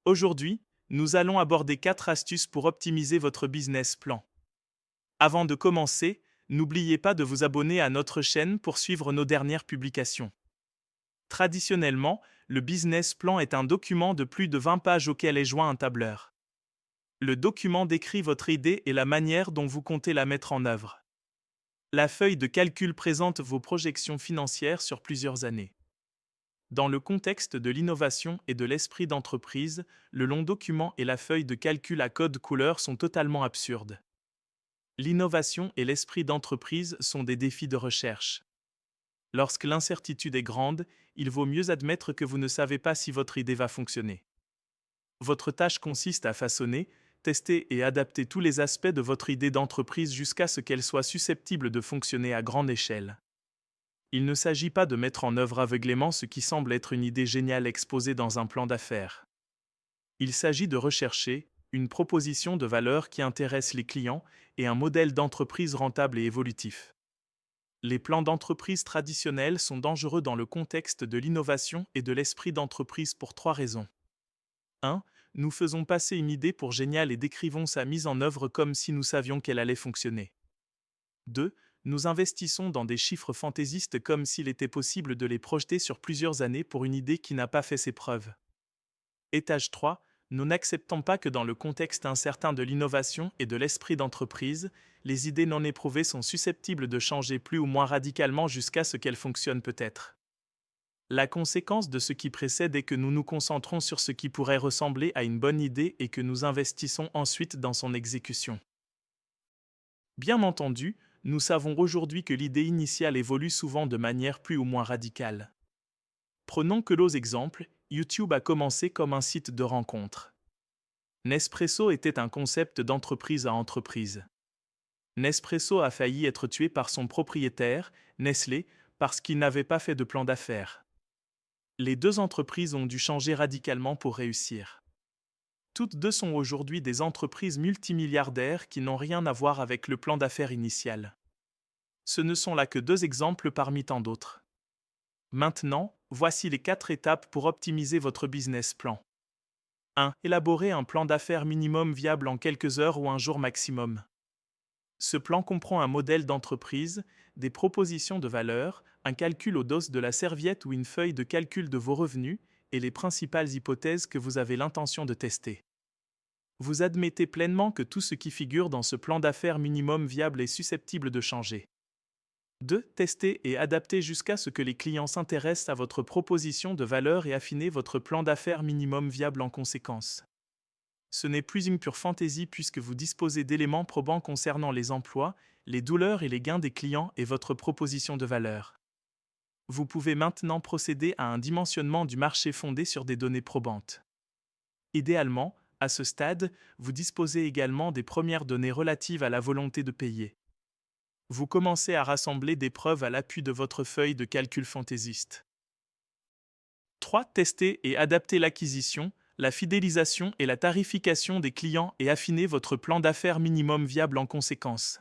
Aujourd'hui, nous allons aborder 4 astuces pour optimiser votre business plan. Avant de commencer, n'oubliez pas de vous abonner à notre chaîne pour suivre nos dernières publications. Traditionnellement, le business plan est un document de plus de 20 pages auquel est joint un tableur. Le document décrit votre idée et la manière dont vous comptez la mettre en œuvre. La feuille de calcul présente vos projections financières sur plusieurs années. Dans le contexte de l'innovation et de l'esprit d'entreprise, le long document et la feuille de calcul à code couleur sont totalement absurdes. L'innovation et l'esprit d'entreprise sont des défis de recherche. Lorsque l'incertitude est grande, il vaut mieux admettre que vous ne savez pas si votre idée va fonctionner. Votre tâche consiste à façonner, tester et adapter tous les aspects de votre idée d'entreprise jusqu'à ce qu'elle soit susceptible de fonctionner à grande échelle. Il ne s'agit pas de mettre en œuvre aveuglément ce qui semble être une idée géniale exposée dans un plan d'affaires. Il s'agit de rechercher une proposition de valeur qui intéresse les clients et un modèle d'entreprise rentable et évolutif. Les plans d'entreprise traditionnels sont dangereux dans le contexte de l'innovation et de l'esprit d'entreprise pour 3 raisons. 1. Nous faisons passer une idée pour géniale et décrivons sa mise en œuvre comme si nous savions qu'elle allait fonctionner. 2. Nous investissons dans des chiffres fantaisistes comme s'il était possible de les projeter sur plusieurs années pour une idée qui n'a pas fait ses preuves. Étage 3. Nous n'acceptons pas que dans le contexte incertain de l'innovation et de l'esprit d'entreprise, les idées non éprouvées sont susceptibles de changer plus ou moins radicalement jusqu'à ce qu'elles fonctionnent peut-être. La conséquence de ce qui précède est que nous nous concentrons sur ce qui pourrait ressembler à une bonne idée et que nous investissons ensuite dans son exécution. Bien entendu, nous savons aujourd'hui que l'idée initiale évolue souvent de manière plus ou moins radicale. Prenons que l'os exemple, YouTube a commencé comme un site de rencontre. Nespresso était un concept d'entreprise à entreprise. Nespresso a failli être tué par son propriétaire, Nestlé, parce qu'il n'avait pas fait de plan d'affaires. Les deux entreprises ont dû changer radicalement pour réussir. Toutes deux sont aujourd'hui des entreprises multimilliardaires qui n'ont rien à voir avec le plan d'affaires initial. Ce ne sont là que 2 exemples parmi tant d'autres. Maintenant, voici les 4 étapes pour optimiser votre business plan. 1. Élaborer un plan d'affaires minimum viable en quelques heures ou un jour maximum. Ce plan comprend un modèle d'entreprise, des propositions de valeur, un calcul au dos de la serviette ou une feuille de calcul de vos revenus et les principales hypothèses que vous avez l'intention de tester. Vous admettez pleinement que tout ce qui figure dans ce plan d'affaires minimum viable est susceptible de changer. 2. Tester et adapter jusqu'à ce que les clients s'intéressent à votre proposition de valeur et affiner votre plan d'affaires minimum viable en conséquence. Ce n'est plus une pure fantaisie puisque vous disposez d'éléments probants concernant les emplois, les douleurs et les gains des clients et votre proposition de valeur. Vous pouvez maintenant procéder à un dimensionnement du marché fondé sur des données probantes. Idéalement, à ce stade, vous disposez également des premières données relatives à la volonté de payer. Vous commencez à rassembler des preuves à l'appui de votre feuille de calcul fantaisiste. 3. Tester et adapter l'acquisition, la fidélisation et la tarification des clients et affiner votre plan d'affaires minimum viable en conséquence.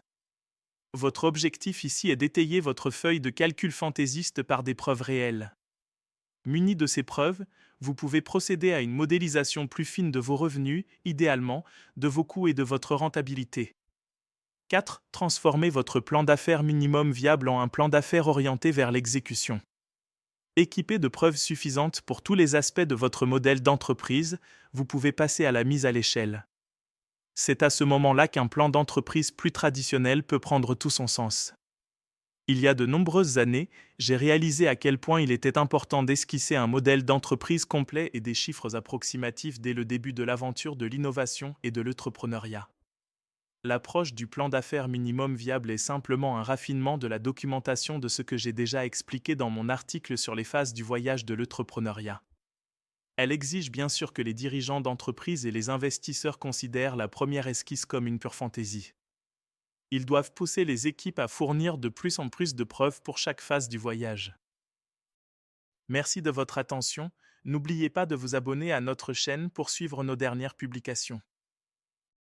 Votre objectif ici est d'étayer votre feuille de calcul fantaisiste par des preuves réelles. Muni de ces preuves, vous pouvez procéder à une modélisation plus fine de vos revenus, idéalement, de vos coûts et de votre rentabilité. 4. Transformez votre plan d'affaires minimum viable en un plan d'affaires orienté vers l'exécution. Équipé de preuves suffisantes pour tous les aspects de votre modèle d'entreprise, vous pouvez passer à la mise à l'échelle. C'est à ce moment-là qu'un plan d'entreprise plus traditionnel peut prendre tout son sens. Il y a de nombreuses années, j'ai réalisé à quel point il était important d'esquisser un modèle d'entreprise complet et des chiffres approximatifs dès le début de l'aventure de l'innovation et de l'entrepreneuriat. L'approche du plan d'affaires minimum viable est simplement un raffinement de la documentation de ce que j'ai déjà expliqué dans mon article sur les phases du voyage de l'entrepreneuriat. Elle exige bien sûr que les dirigeants d'entreprise et les investisseurs considèrent la première esquisse comme une pure fantaisie. Ils doivent pousser les équipes à fournir de plus en plus de preuves pour chaque phase du voyage. Merci de votre attention, n'oubliez pas de vous abonner à notre chaîne pour suivre nos dernières publications.